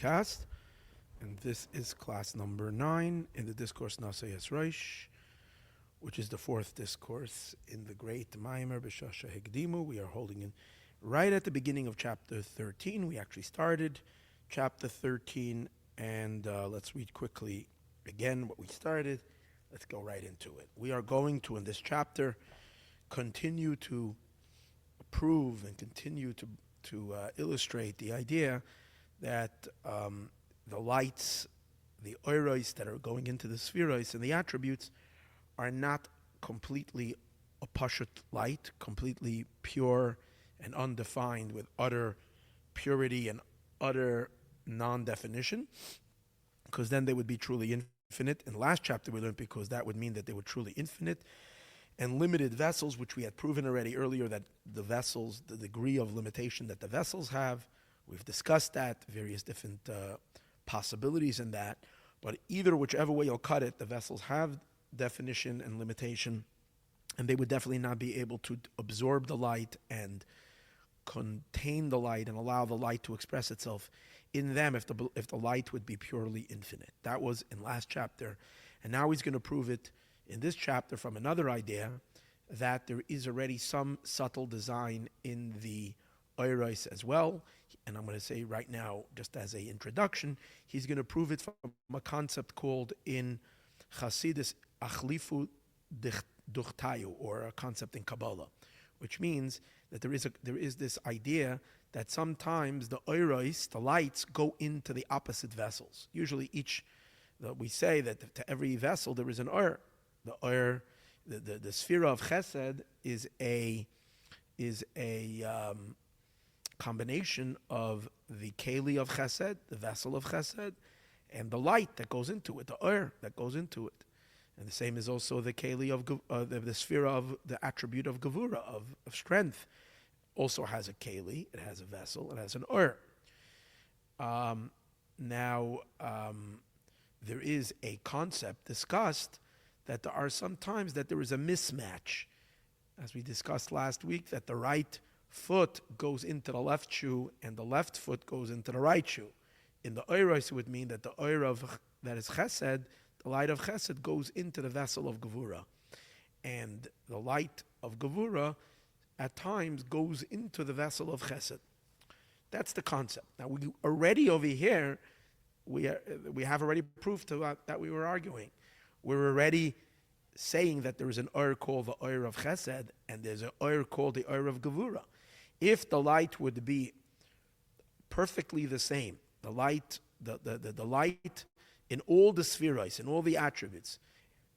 podcast, and this is class number 9 in the discourse Naso Rosh, which is the fourth discourse in the great Maamor B'Shasha Hekdimu. We are holding in right at the beginning of chapter 13. We actually started chapter 13, and let's read quickly again what we started. Let's go right into it. We are going to, in this chapter, continue to prove and continue to illustrate the idea that the lights, the oiros that are going into the spheroids and the attributes are not completely a pashut light, completely pure and undefined with utter purity and utter non-definition, because then they would be truly infinite. In the last chapter we learned because that would mean that they were truly infinite and limited vessels, which we had proven already earlier that the vessels, the degree of limitation that the vessels have, we've discussed that, various different possibilities in that. But whichever way you'll cut it, the vessels have definition and limitation, and they would definitely not be able to absorb the light and contain the light and allow the light to express itself in them if the light would be purely infinite. That was in last chapter, and now he's going to prove it in this chapter from another idea, that there is already some subtle design in the oiros as well. And I'm going to say right now, just as an introduction, he's going to prove it from a concept called in Chassidus Achlifu Duchtayu, or a concept in Kabbalah, which means that there is this idea that sometimes the oiros, the lights, go into the opposite vessels. Usually we say that to every vessel there is an oir. The oir, the sphere of chesed is a combination of the keli of chesed, the vessel of chesed, and the light that goes into it, the oir that goes into it. And the same is also the keli of the sphere of the attribute of gevura, of strength, also has a keli, it has a vessel, it has an oir. There is a concept discussed that there are some times that there is a mismatch, as we discussed last week, that the right foot goes into the left shoe and the left foot goes into the right shoe. In the oiros, it would mean that the oir that is chesed, the light of chesed, goes into the vessel of gevura, and the light of gevura at times goes into the vessel of chesed. That's the concept. Now we already over here, we have already proof to that we were arguing. We're already saying that there is an oir called the oir of chesed, and there's an oir called the oir of gevura. If the light would be perfectly the same, the light in all the spheroids, in all the attributes,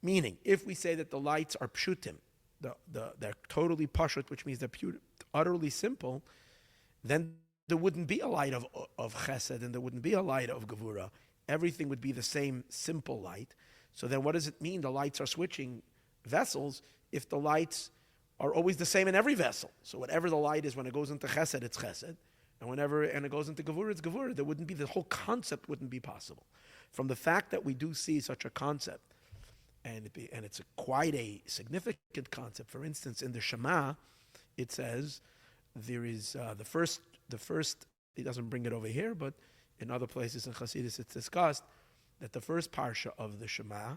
meaning if we say that the lights are pshutim, they're totally pashut, which means they're utterly simple, then there wouldn't be a light of chesed and there wouldn't be a light of gevura. Everything would be the same simple light. So then what does it mean the lights are switching vessels if the lights are always the same in every vessel? So whatever the light is, when it goes into chesed, it's chesed. And it goes into gevura, it's gevura. There wouldn't be, the whole concept wouldn't be possible. From the fact that we do see such a concept, and it's quite a significant concept. For instance, in the Shema, it says there is the first, he doesn't bring it over here, but in other places in Chassidus it's discussed that the first parsha of the Shema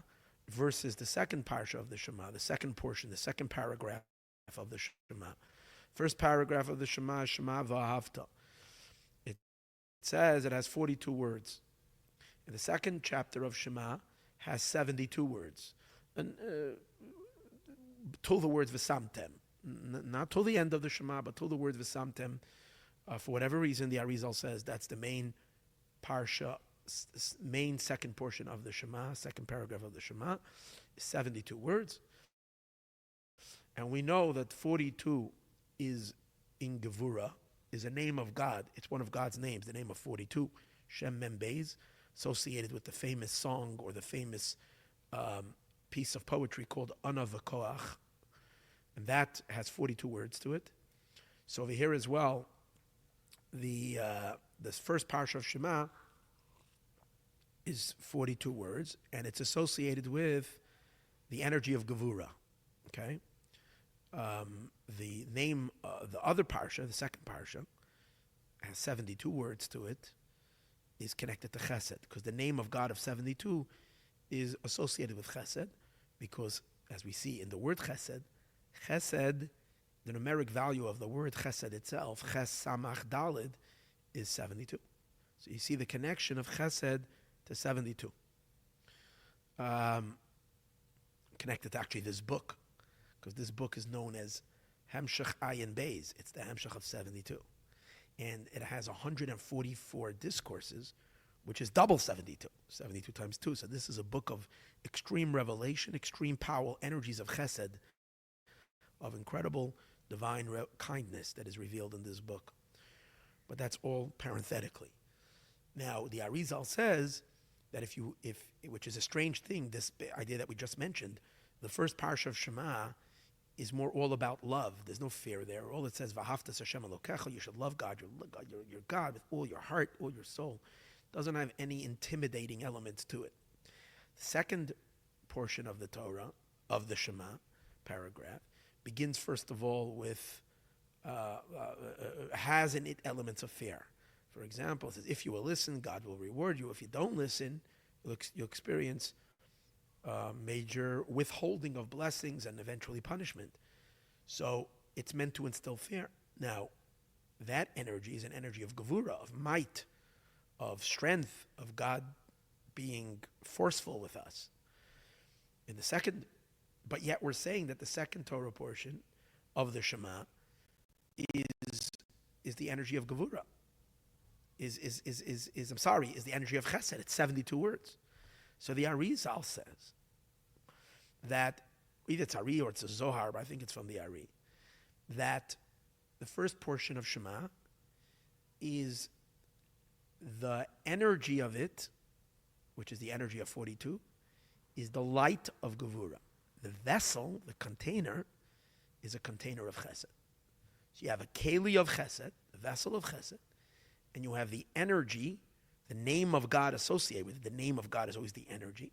versus the second parsha of the Shema, the second portion, the second paragraph of the Shema. First paragraph of the Shema is Shema v'ahavta. It says it has 42 words. And the second chapter of Shema has 72 words. And till the words v'samtem. Not till the end of the Shema, but till the words v'samtem. For whatever reason, the Arizal says that's the main parsha, main second portion of the Shema, second paragraph of the Shema, is 72 words. And we know that 42 is in Gevura, is a name of God. It's one of God's names, the name of 42, Shem Mem Beis, associated with the famous song or the famous piece of poetry called Ana V'Koach. And that has 42 words to it. So over here as well, this first parsha of Shema is 42 words, and it's associated with the energy of Gevura. Okay? The name, the other parsha, the second parsha, has 72 words to it, is connected to chesed, because the name of God of 72 is associated with chesed, because as we see in the word chesed, the numeric value of the word chesed itself, ches samach dalid, is 72. So you see the connection of chesed to 72. Connected to actually this book, because this book is known as Hemshech Ayin Beis. It's the Hemshech of 72. And it has 144 discourses, which is double 72, 72 times 2. So this is a book of extreme revelation, extreme power, energies of chesed, of incredible divine kindness that is revealed in this book. But that's all parenthetically. Now, the Arizal says that which is a strange thing, this idea that we just mentioned, the first parsha of Shema is more all about love. There's no fear there. All it says, V'ahavtas Hashem Elokecha, you should love God, your God with all your heart, all your soul. Doesn't have any intimidating elements to it. The second portion of the Torah, of the Shema paragraph, begins first of all with, has in it elements of fear. For example, it says, if you will listen, God will reward you. If you don't listen, you'll experience major withholding of blessings and eventually punishment. So it's meant to instill fear. Now, that energy is an energy of gevura, of might, of strength, of God being forceful with us. In the second, but yet we're saying that the second Torah portion of the Shema is the energy of gevura. Is the energy of chesed. It's 72 words. So the Arizal says that, either it's Ari or it's a Zohar, but I think it's from the Ari, that the first portion of Shema is the energy of it, which is the energy of 42, is the light of Gevura. The vessel, the container, is a container of chesed. So you have a keli of chesed, the vessel of chesed, and you have the energy, the name of God associated with it. The name of God is always the energy,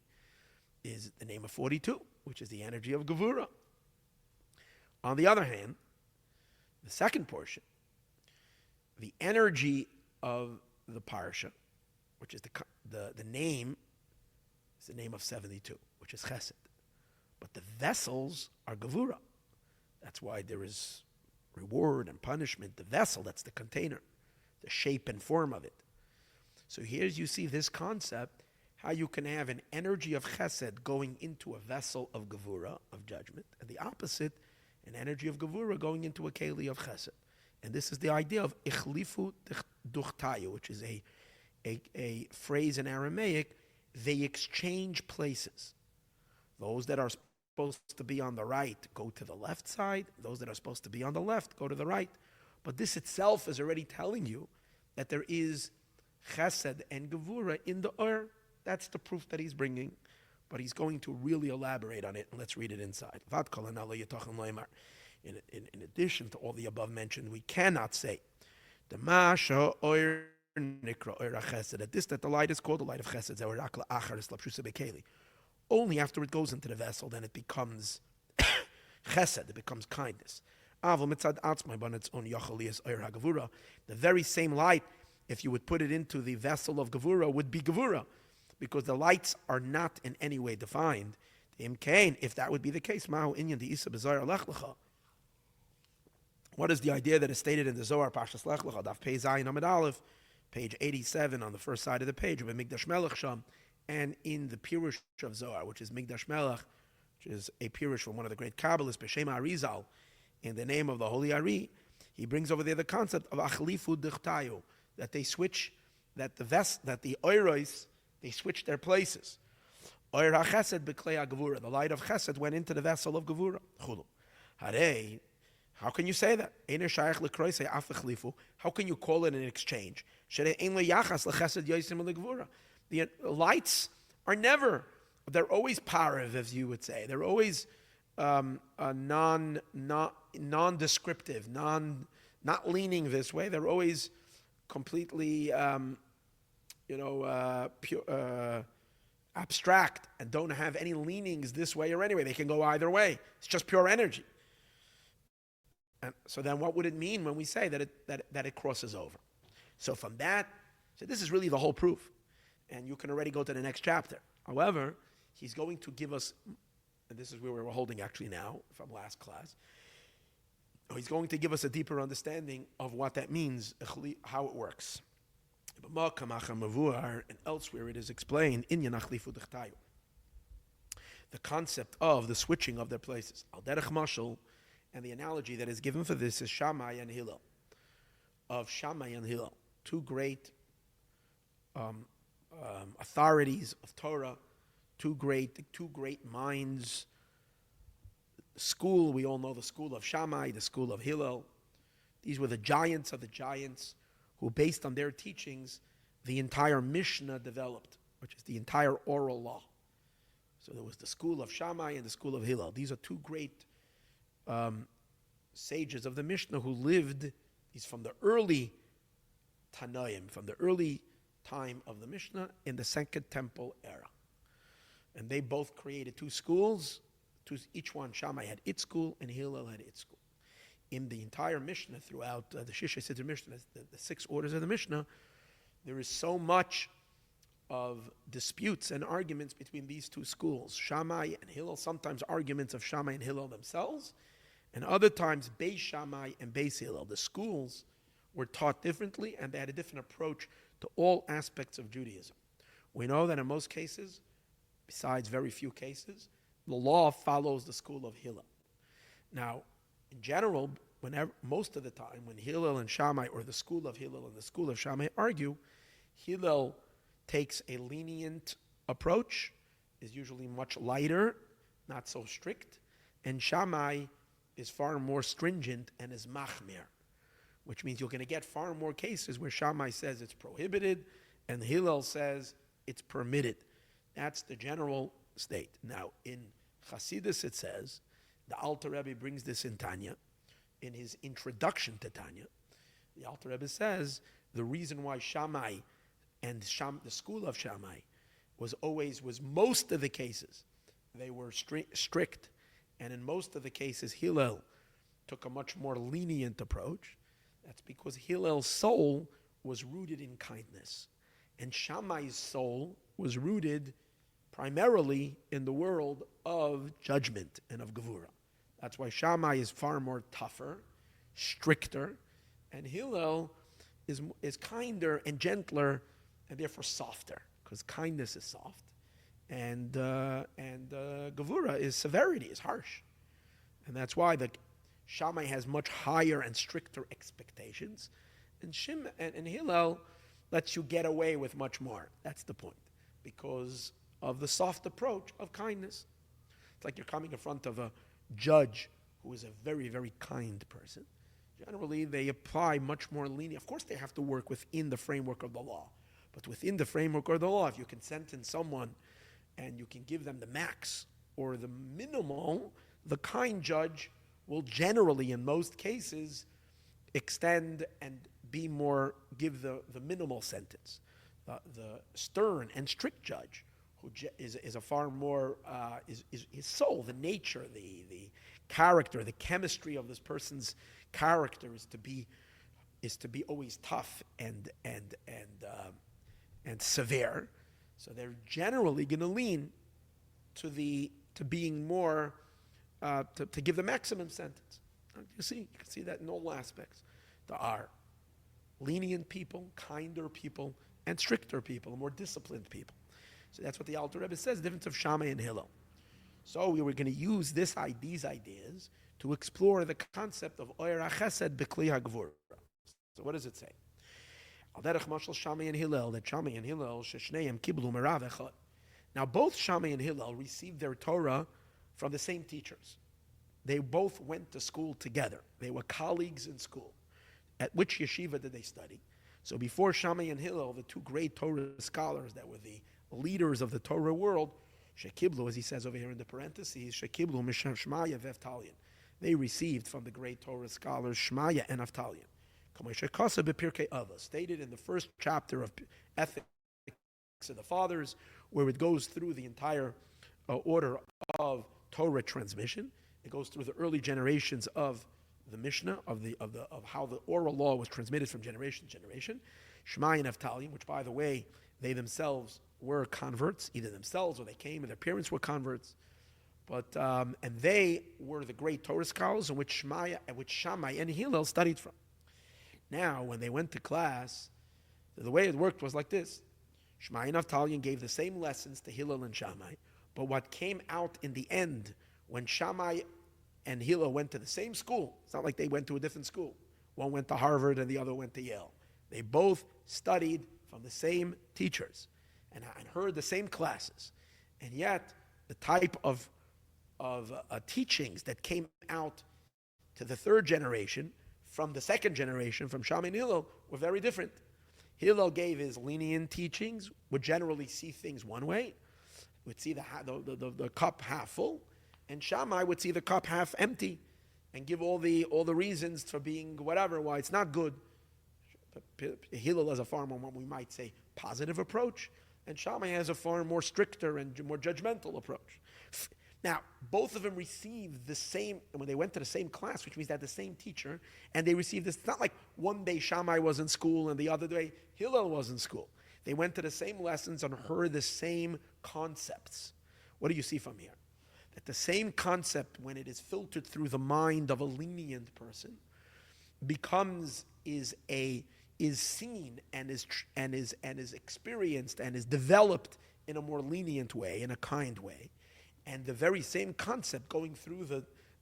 is the name of 42, which is the energy of Gevura. On the other hand, the second portion, the energy of the parsha, which is the name, is the name of 72, which is chesed. But the vessels are Gevura. That's why there is reward and punishment. The vessel, that's the container, the shape and form of it. So here you see this concept, how you can have an energy of chesed going into a vessel of gevura, of judgment, and the opposite, an energy of gevura going into a keli of chesed. And this is the idea of ichlifu duchtayu, which is a phrase in Aramaic, they exchange places. Those that are supposed to be on the right go to the left side, those that are supposed to be on the left go to the right. But this itself is already telling you that there is chesed and gevura in the Ur. That's the proof that he's bringing. But he's going to really elaborate on it. Let's read it inside. In addition to all the above mentioned, we cannot say the Masha Ur Nikra Ur Chesed, that the light is called the light of Chesed. Only after it goes into the vessel, then it becomes chesed, it becomes kindness. The very same light, if you would put it into the vessel of gevura, would be gevura, because the lights are not in any way defined. If that would be the case, what is the idea that is stated in the Zohar, Parshas Lech Lecha, Daf Pei Zayin Amud Aleph, page 87 on the first side of the page, of Migdash Melech Sham, and in the Pirush of Zohar, which is Migdash Melech, which is a Pirush from one of the great Kabbalists, B'Shem Arizal, in the name of the Holy Ari, he brings over there the concept of Achlifu Dichtayu, that they switch, that the Oiros, they switch their places. Oir HaChesed B'Klei HaGevura, the light of Chesed went into the vessel of Gevura. Chulu. Harei, how can you say that? Einer Shayach L'Kroisei Af Achlifu, how can you call it an exchange? Sherei Ein L'Yachas L'Chesed Yosim L'Gevura. The lights are never, they're always parav, as you would say. They're always non-descriptive, not leaning this way. They're always completely, pure, abstract, and don't have any leanings this way or anyway. They can go either way. It's just pure energy. And so then, what would it mean when we say that it crosses over? So from that, So this is really the whole proof. And you can already go to the next chapter. However, he's going to give us, and this is where we're holding actually now from last class, he's going to give us a deeper understanding of what that means, how it works. And elsewhere it is explained in Yanachlifu Dechtayu. The concept of the switching of their places. Al derech mashal, and the analogy that is given for this is Shammai and Hillel. Of Shammai and Hillel, two great authorities of Torah, two great minds. School, we all know the school of Shammai, the school of Hillel. These were the giants of the giants who, based on their teachings, the entire Mishnah developed, which is the entire oral law. So there was the school of Shammai and the school of Hillel. These are two great sages of the Mishnah who lived, these from the early Tanaim, from the early time of the Mishnah in the Second Temple era. And they both created two schools. Each one, Shammai had its school and Hillel had its school. In the entire Mishnah, throughout the Shisha Siddur Mishnah, the 6 orders of the Mishnah, there is so much of disputes and arguments between these two schools, Shammai and Hillel, sometimes arguments of Shammai and Hillel themselves, and other times Beis Shammai and Beis Hillel. The schools were taught differently and they had a different approach to all aspects of Judaism. We know that in most cases, besides very few cases, the law follows the school of Hillel. Now, in general, most of the time, when Hillel and Shammai, or the school of Hillel and the school of Shammai argue, Hillel takes a lenient approach, is usually much lighter, not so strict, and Shammai is far more stringent and is machmir, which means you're going to get far more cases where Shammai says it's prohibited and Hillel says it's permitted. That's the general state. Now, in Chassidus it says, the Alter Rebbe brings this in Tanya, in his introduction to Tanya. The Alter Rebbe says the reason why Shammai and the school of Shammai was most of the cases, they were strict, and in most of the cases Hillel took a much more lenient approach. That's because Hillel's soul was rooted in kindness, and Shammai's soul was rooted primarily in the world of judgment and of Gevurah. That's why Shammai is far more tougher, stricter, and Hillel is kinder and gentler, and therefore softer, because kindness is soft, and Gevurah is severity, is harsh, and that's why the Shammai has much higher and stricter expectations, and Hillel lets you get away with much more. That's the point, because of the soft approach of kindness. It's like you're coming in front of a judge who is a very, very kind person. Generally, they apply much more lenient. Of course, they have to work within the framework of the law. But within the framework of the law, if you can sentence someone and you can give them the max or the minimal, the kind judge will generally, in most cases, extend and give the minimal sentence. The stern and strict judge, who is a far more, is his soul, the nature, the character, the chemistry of this person's character is to be always tough and severe. So they're generally going to lean to being more, to give the maximum sentence. You can see that in all aspects. There are lenient people, kinder people, and stricter people, more disciplined people. So that's what the Alter Rebbe says, the difference of Shammai and Hillel. So we were going to use these ideas to explore the concept of Oyer HaChesed B'Kli HaGvura. So what does it say? Al derech mashal Shammai and Hillel, that Shammai and Hillel, sheshneim kiblu merav echad. Now both Shammai and Hillel received their Torah from the same teachers. They both went to school together. They were colleagues in school. At which yeshiva did they study? So before Shammai and Hillel, the two great Torah scholars that were the leaders of the Torah world, shekiblu, as he says over here in the parentheses, shekiblu misham Shmaya ve'Avtalion. They received from the great Torah scholars Shmaya and Avtalion. Stated in the first chapter of Ethics of the Fathers, where it goes through the entire order of Torah transmission. It goes through the early generations of the Mishnah of how the oral law was transmitted from generation to generation. Shema and Naftali, which by the way, they themselves were converts, either themselves or they came and their parents were converts. But and they were the great Torah scholars in which Shammai and Hillel studied from. Now, when they went to class, the way it worked was like this: Shema and Naftali gave the same lessons to Hillel and Shammai, but what came out in the end when Shammai and Hillel went to the same school, it's not like they went to a different school. One went to Harvard and the other went to Yale. They both studied from the same teachers and heard the same classes, and yet the type of teachings that came out to the third generation from the second generation, from Shammai and Hillel, were very different. Hillel gave his lenient teachings, would generally see things one way, would see the cup half full, and Shammai would see the cup half empty, and give all the reasons for being whatever, why it's not good. Hillel has a far more, what we might say, positive approach, and Shammai has a far more stricter and more judgmental approach. Now, both of them received the same, when they went to the same class, which means they had the same teacher, and they received this. It's not like one day Shammai was in school and the other day Hillel was in school. They went to the same lessons and heard the same concepts. What do you see from here? That the same concept, when it is filtered through the mind of a lenient person, is seen and is experienced and is developed in a more lenient way, in a kind way. And the very same concept going through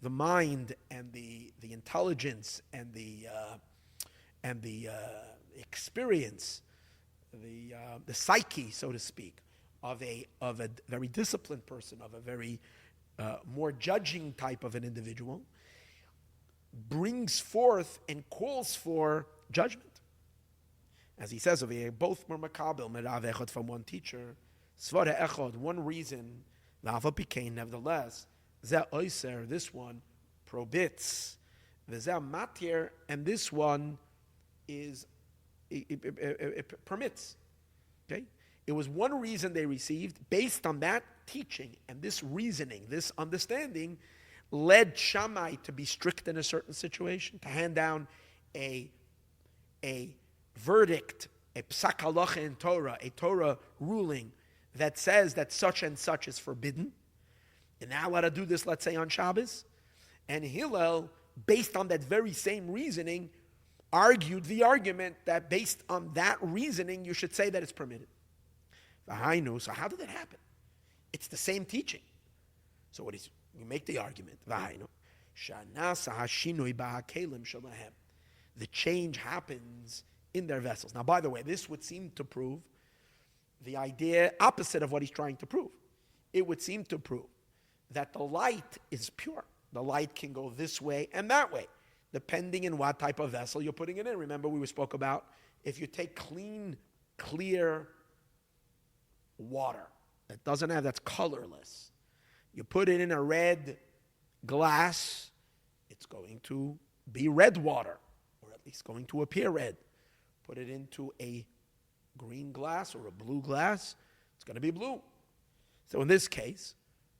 the mind and the intelligence and the experience, the psyche, so to speak, of a very disciplined person, of a very more judging type of an individual, brings forth and calls for judgment. As he says over here, both were makabel merav echad from one teacher, svara echad, one reason. Nevertheless, this one prohibits, matir, and this one it permits. Okay, it was one reason they received. Based on that teaching and this reasoning, this understanding, led Shammai to be strict in a certain situation, to hand down a verdict, a psak halacha in Torah, a Torah ruling that says that such and such is forbidden. And now allowed to do this, let's say, on Shabbos. And Hillel, based on that very same reasoning, argued the argument that based on that reasoning, you should say that it's permitted. So how did that happen? It's the same teaching. So you make the argument. The change happens in their vessels. Now, by the way, this would seem to prove the idea opposite of what he's trying to prove. It would seem to prove that the light is pure. The light can go this way and that way, depending on what type of vessel you're putting it in. Remember, we spoke about if you take clean, clear water that's colorless, you put it in a red glass, it's going to be red water, or at least going to appear red. Put it into a green glass or a blue glass, it's going to be blue. So in this case,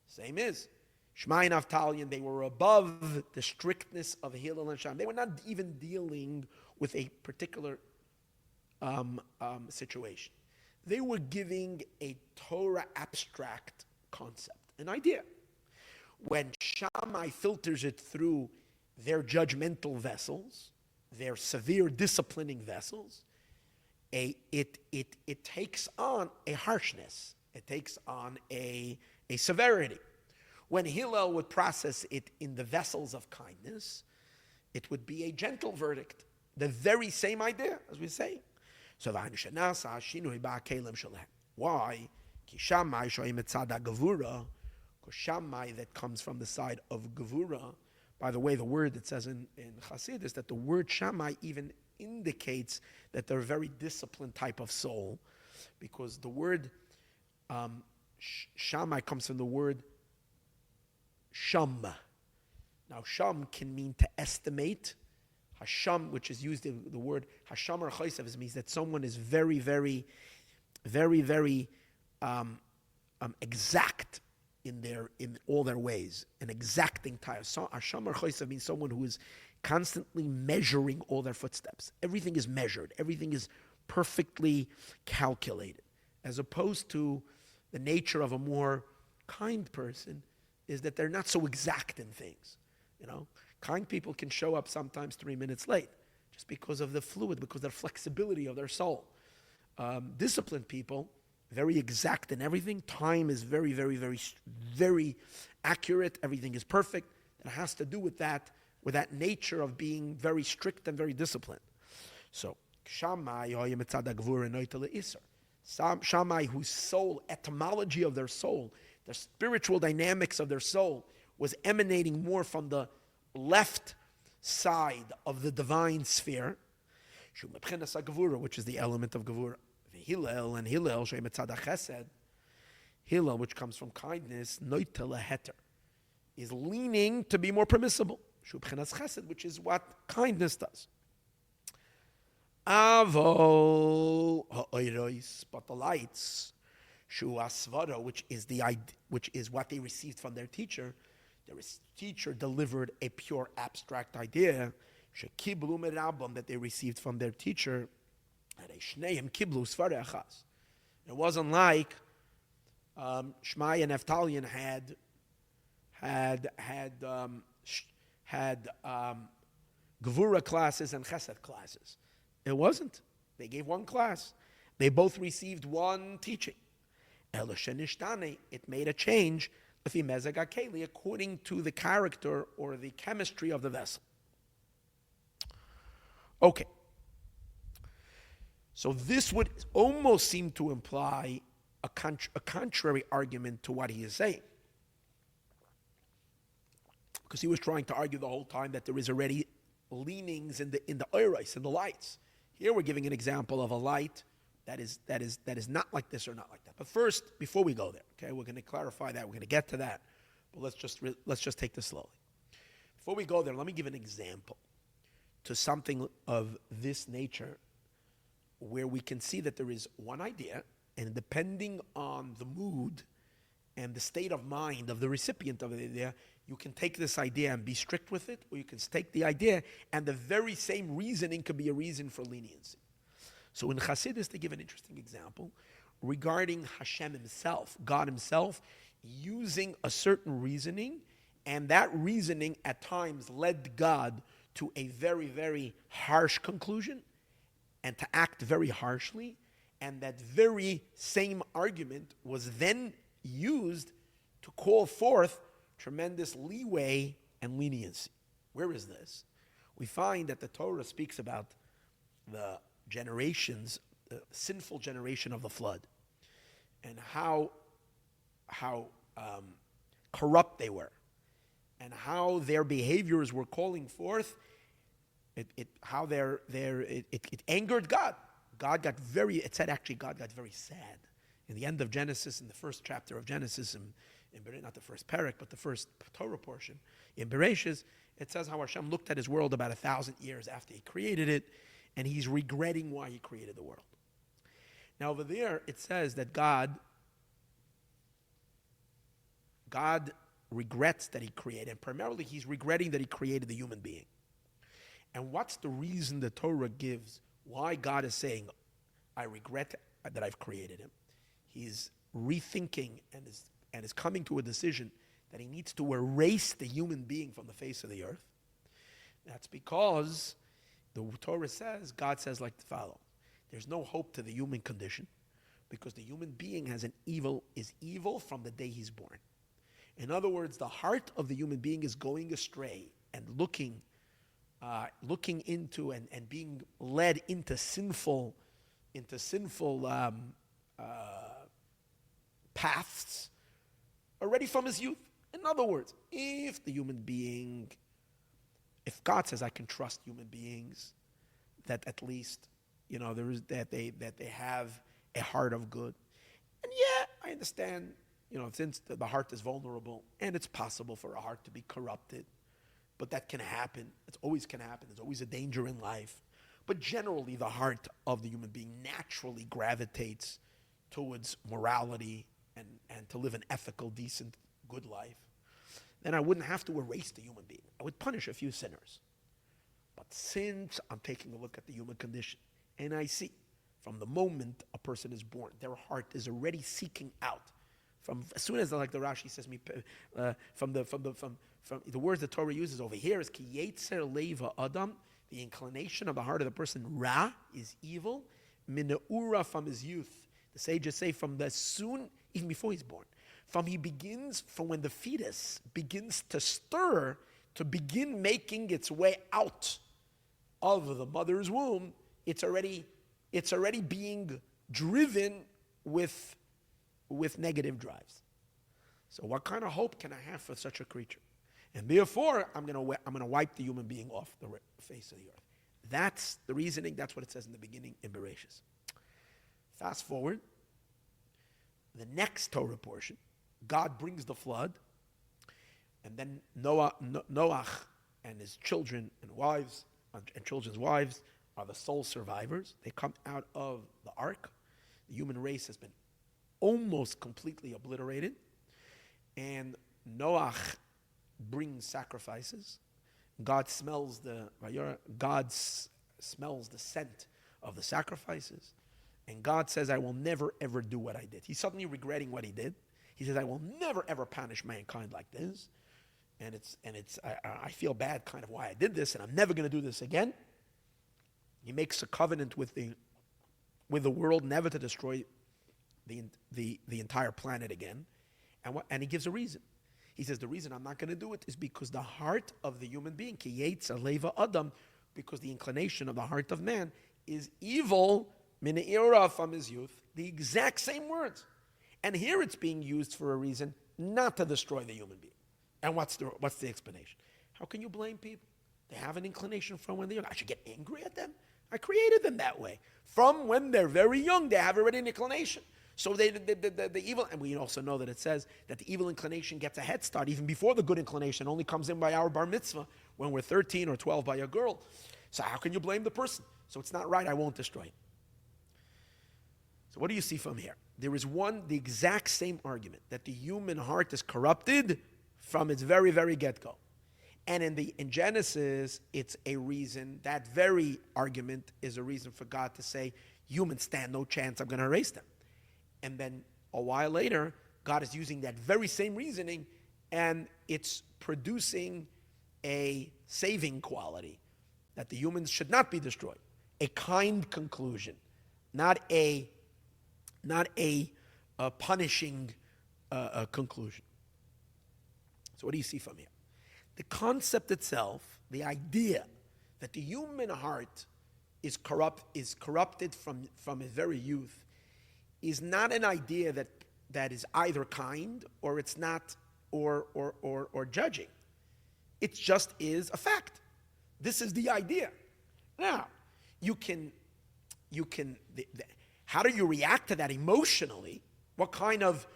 same is Shema and Naftali, they were above the strictness of Hillel and Shammai. They were not even dealing with a particular situation. They were giving a Torah abstract concept, an idea. When Shammai filters it through their judgmental vessels, their severe disciplining vessels, it takes on a harshness. It takes on a severity. When Hillel would process it in the vessels of kindness, it would be a gentle verdict. The very same idea, as we say. So why? Because Shammai that comes from the side of Gevura. By the way, the word that says in Chassidus that the word Shammai even indicates that they're a very disciplined type of soul, because the word Shammai comes from the word sham. Now, sham can mean to estimate. Hasham, which is used in the word hasham or chaysev, means that someone is very, very, very, very exact in all their ways, an exacting type. Hasham or chaysev means someone who is constantly measuring all their footsteps. Everything is measured. Everything is perfectly calculated. As opposed to the nature of a more kind person is that they're not so exact in things. Kind people can show up sometimes 3 minutes late just because of the fluid, because of the flexibility of their soul. Disciplined people, very exact in everything. Time is very, very, very, very accurate. Everything is perfect. It has to do with that nature of being very strict and very disciplined. So, Shammai, whose soul, etymology of their soul, the spiritual dynamics of their soul, was emanating more from the left side of the divine sphere, which is the element of Gevura. Hillel, Hillel, which comes from kindness, is leaning to be more permissible, which is what kindness does. But the lights, which is what they received from their teacher. Their teacher delivered a pure abstract idea that they received from their teacher. It wasn't like Shmai and Naphtalian had Gevura classes and Chesed classes. It wasn't. They gave one class. They both received one teaching. It made a change according to the character or the chemistry of the vessel. Okay. So this would almost seem to imply a contrary argument to what he is saying. Because he was trying to argue the whole time that there is already leanings in the oiros, in the lights. Here we're giving an example of a light that is not like this or not like that. But first, before we go there, okay, we're going to clarify that. We're going to get to that. But let's just take this slowly. Before we go there, let me give an example to something of this nature where we can see that there is one idea, and depending on the mood and the state of mind of the recipient of the idea, you can take this idea and be strict with it, or you can take the idea and the very same reasoning could be a reason for leniency. So in Chassidus, they give an interesting example regarding Hashem himself, God himself, using a certain reasoning, and that reasoning at times led God to a very, very harsh conclusion and to act very harshly, and that very same argument was then used to call forth tremendous leeway and leniency. Where is this? We find that the Torah speaks about the generations, the sinful generation of the flood, and how corrupt they were, and how their behaviors were calling forth. It angered God. God got very sad. In the end of Genesis, in the first chapter of Genesis, not the first parak, but the first Torah portion, in Bereshis, it says how Hashem looked at his world about 1,000 years after he created it, and he's regretting why he created the world. Now over there, it says that God regrets that he created, and primarily he's regretting that he created the human being. And what's the reason the Torah gives why God is saying, I regret that I've created him? He's rethinking and is coming to a decision that he needs to erase the human being from the face of the earth. That's because the Torah says, God says like the follow. There's no hope to the human condition because the human being is evil from the day he's born. In other words, the heart of the human being is going astray and looking into and being led into sinful paths already from his youth. In other words, if God says I can trust human beings, that at least there is that they have a heart of good, and I understand since the heart is vulnerable and it's possible for a heart to be corrupted. But that can happen. It always can happen. There's always a danger in life. But generally, the heart of the human being naturally gravitates towards morality and to live an ethical, decent, good life. Then I wouldn't have to erase the human being. I would punish a few sinners. But since I'm taking a look at the human condition, and I see from the moment a person is born, their heart is already seeking out. From as soon as, like the Rashi says, from the words the Torah uses over here is ki yetzer leva adam, the inclination of the heart of the person. Ra is evil, minaura from his youth. The sages say from the soon, even before he's born, from when the fetus begins to stir, to begin making its way out of the mother's womb, it's already being driven with negative drives. So what kind of hope can I have for such a creature? And therefore, I'm going to wipe the human being off the face of the earth. That's the reasoning. That's what it says in the beginning in Bereshis. Fast forward, the next Torah portion, God brings the flood, and then Noach and his children and wives and children's wives are the sole survivors. They come out of the ark. The human race has been almost completely obliterated, and Noach brings sacrifices. God smells the scent of the sacrifices, and God says, "I will never ever do what I did." He's suddenly regretting what he did. He says, "I will never ever punish mankind like this, and I feel bad kind of why I did this, and I'm never going to do this again." He makes a covenant with the world never to destroy the entire planet again, and he gives a reason. He says the reason I'm not going to do it is because the heart of the human being, ki yetzer leva adam, because the inclination of the heart of man is evil, minaira from his youth. The exact same words, and here it's being used for a reason not to destroy the human being. And what's the explanation? How can you blame people? They have an inclination from when they're young. I should get angry at them? I created them that way. From when they're very young, they have already an inclination. So the evil, and we also know that it says that the evil inclination gets a head start even before the good inclination only comes in by our bar mitzvah when we're 13 or 12 by a girl. So how can you blame the person? So it's not right, I won't destroy it. So what do you see from here? There is the exact same argument that the human heart is corrupted from its very, very get-go. And in Genesis, it's a reason, that very argument is a reason for God to say, humans stand no chance, I'm going to erase them. And then a while later, God is using that very same reasoning, and it's producing a saving quality, that the humans should not be destroyed. A kind conclusion, not a punishing conclusion. So what do you see from here? The concept itself, the idea that the human heart is corrupted from its very youth, is not an idea that is either kind or it's not or judging. It just is a fact. This is the idea. Now, how do you react to that emotionally? What kind of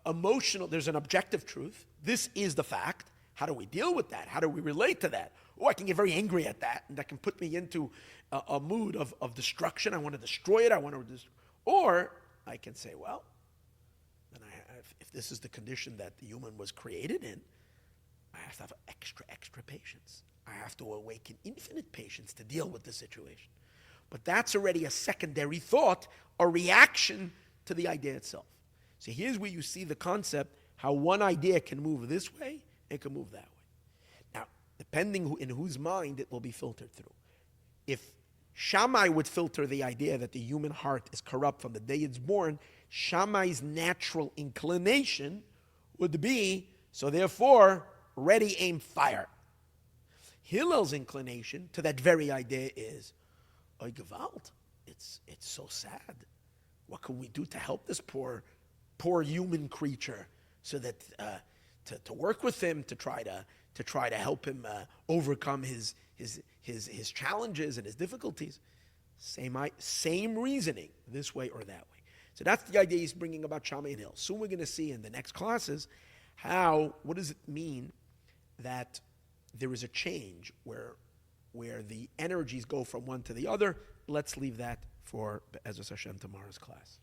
emotional, there's an objective truth. This is the fact. How do we deal with that? How do we relate to that? Oh, I can get very angry at that, and that can put me into a mood of destruction. I want to destroy it. Or I can say, well, then if this is the condition that the human was created in, I have to have extra patience. I have to awaken infinite patience to deal with the situation. But that's already a secondary thought, a reaction to the idea itself. So here's where you see the concept, how one idea can move this way, and can move that way. Now, depending in whose mind it will be filtered through. If Shammai would filter the idea that the human heart is corrupt from the day it's born, Shammai's natural inclination would be, so therefore, ready, aim, fire. Hillel's inclination to that very idea is, oy gewalt, it's so sad. What can we do to help this poor human creature, so that to work with him, to try to help him overcome his challenges and his difficulties? Same reasoning, this way or that way. So that's the idea he's bringing about Shammai and Hillel. Soon we're going to see in the next classes what does it mean that there is a change where the energies go from one to the other. Let's leave that for Be'ezus Hashem tomorrow's class.